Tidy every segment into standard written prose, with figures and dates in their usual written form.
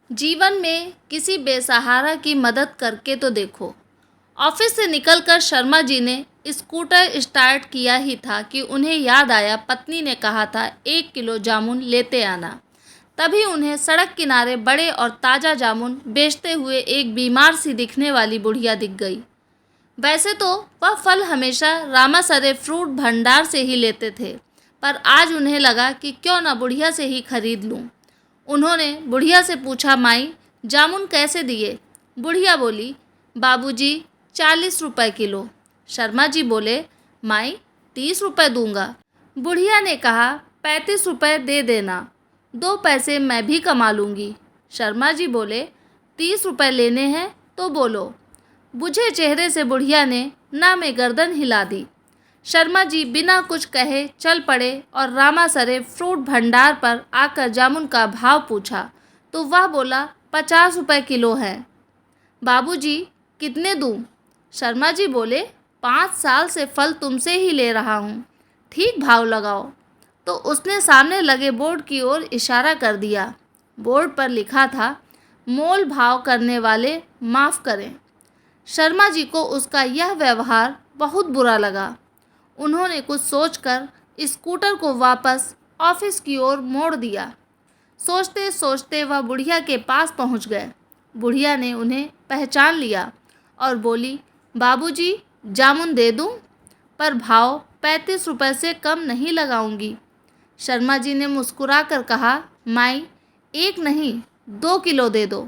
जीवन में किसी बेसहारा की मदद करके तो देखो। ऑफिस से निकलकर शर्मा जी ने स्कूटर स्टार्ट किया ही था कि उन्हें याद आया पत्नी ने कहा था 1 किलो जामुन लेते आना। तभी उन्हें सड़क किनारे बड़े और ताज़ा जामुन बेचते हुए एक बीमार सी दिखने वाली बुढ़िया दिख गई। वैसे तो वह फल हमेशा रामासरे फ्रूट भंडार से ही लेते थे, पर आज उन्हें लगा कि क्यों न बुढ़िया से ही खरीद लूं। उन्होंने बुढ़िया से पूछा, माई जामुन कैसे दिए? बुढ़िया बोली, बाबूजी 40 रुपए किलो। शर्मा जी बोले, माई 30 रुपए दूंगा। बुढ़िया ने कहा, 35 रुपए दे देना, 2 पैसे मैं भी कमा लूँगी। शर्मा जी बोले, 30 रुपए लेने हैं तो बोलो। बुझे चेहरे से बुढ़िया ने ना में गर्दन हिला दी। शर्मा जी बिना कुछ कहे चल पड़े और रामासरे फ्रूट भंडार पर आकर जामुन का भाव पूछा तो वह बोला, 50 रुपए किलो है। बाबूजी कितने दूँ? शर्मा जी बोले, 5 साल से फल तुमसे ही ले रहा हूँ, ठीक भाव लगाओ। तो उसने सामने लगे बोर्ड की ओर इशारा कर दिया। बोर्ड पर लिखा था, मोल भाव करने वाले माफ़ करें। शर्मा जी को उसका यह व्यवहार बहुत बुरा लगा। उन्होंने कुछ सोचकर स्कूटर को वापस ऑफिस की ओर मोड़ दिया। सोचते सोचते वह बुढ़िया के पास पहुंच गए। बुढ़िया ने उन्हें पहचान लिया और बोली, बाबूजी जामुन दे दूं? पर भाव 35 रुपए से कम नहीं लगाऊंगी। शर्मा जी ने मुस्कुराकर कहा, माई 1 नहीं 2 किलो दे दो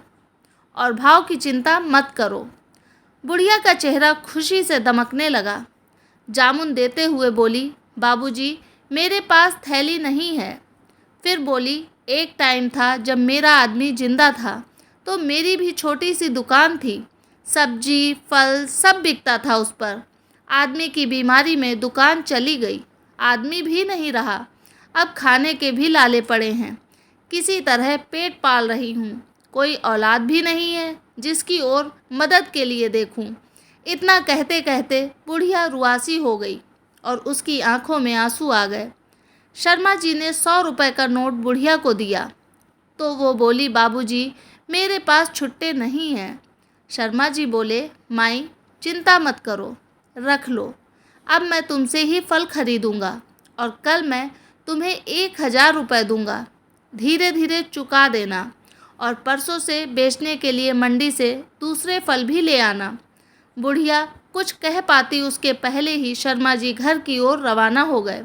और भाव की चिंता मत करो। बुढ़िया का चेहरा खुशी से दमकने लगा। जामुन देते हुए बोली, बाबूजी मेरे पास थैली नहीं है। फिर बोली, एक टाइम था जब मेरा आदमी जिंदा था तो मेरी भी छोटी सी दुकान थी, सब्जी फल सब बिकता था उस पर। आदमी की बीमारी में दुकान चली गई, आदमी भी नहीं रहा, अब खाने के भी लाले पड़े हैं। किसी तरह पेट पाल रही हूँ, कोई औलाद भी नहीं है जिसकी ओर मदद के लिए देखूं। इतना कहते कहते बुढ़िया रुआसी हो गई और उसकी आंखों में आंसू आ गए। शर्मा जी ने 100 रुपए का नोट बुढ़िया को दिया तो वो बोली, बाबूजी मेरे पास छुट्टे नहीं हैं। शर्मा जी बोले, माई चिंता मत करो, रख लो। अब मैं तुमसे ही फल खरीदूंगा और कल मैं तुम्हें 1000 रुपए दूंगा। धीरे धीरे चुका देना और परसों से बेचने के लिए मंडी से दूसरे फल भी ले आना। बुढ़िया कुछ कह पाती उसके पहले ही शर्मा जी घर की ओर रवाना हो गए।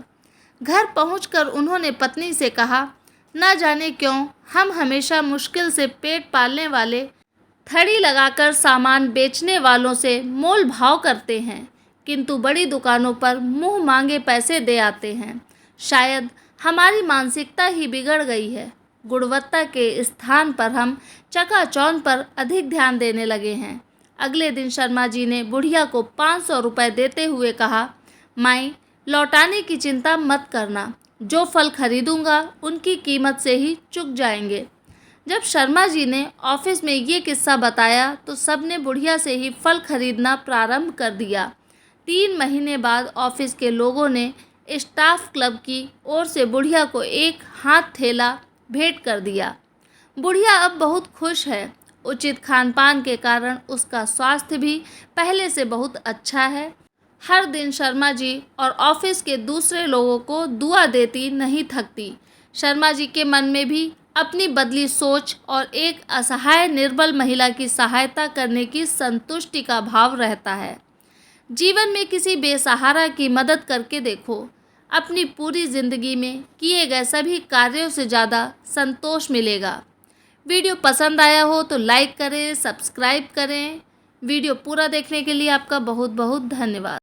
घर पहुंचकर उन्होंने पत्नी से कहा, न जाने क्यों हम हमेशा मुश्किल से पेट पालने वाले थड़ी लगाकर सामान बेचने वालों से मोल भाव करते हैं, किंतु बड़ी दुकानों पर मुंह मांगे पैसे दे आते हैं। शायद हमारी मानसिकता ही बिगड़ गई है। गुणवत्ता के स्थान पर हम चकाचौंध पर अधिक ध्यान देने लगे हैं। अगले दिन शर्मा जी ने बुढ़िया को 500 रुपये देते हुए कहा, माई लौटाने की चिंता मत करना, जो फल खरीदूंगा उनकी कीमत से ही चुक जाएंगे। जब शर्मा जी ने ऑफिस में ये किस्सा बताया तो सबने बुढ़िया से ही फल खरीदना प्रारंभ कर दिया। 3 महीने बाद ऑफिस के लोगों ने स्टाफ क्लब की ओर से बुढ़िया को एक हाथ थैला भेंट कर दिया। बुढ़िया अब बहुत खुश है। उचित खान पान के कारण उसका स्वास्थ्य भी पहले से बहुत अच्छा है। हर दिन शर्मा जी और ऑफिस के दूसरे लोगों को दुआ देती नहीं थकती। शर्मा जी के मन में भी अपनी बदली सोच और एक असहाय निर्बल महिला की सहायता करने की संतुष्टि का भाव रहता है। जीवन में किसी बेसहारा की मदद करके देखो, अपनी पूरी ज़िंदगी में किए गए सभी कार्यों से ज़्यादा संतोष मिलेगा। वीडियो पसंद आया हो तो लाइक करें, सब्सक्राइब करें। वीडियो पूरा देखने के लिए आपका बहुत बहुत धन्यवाद।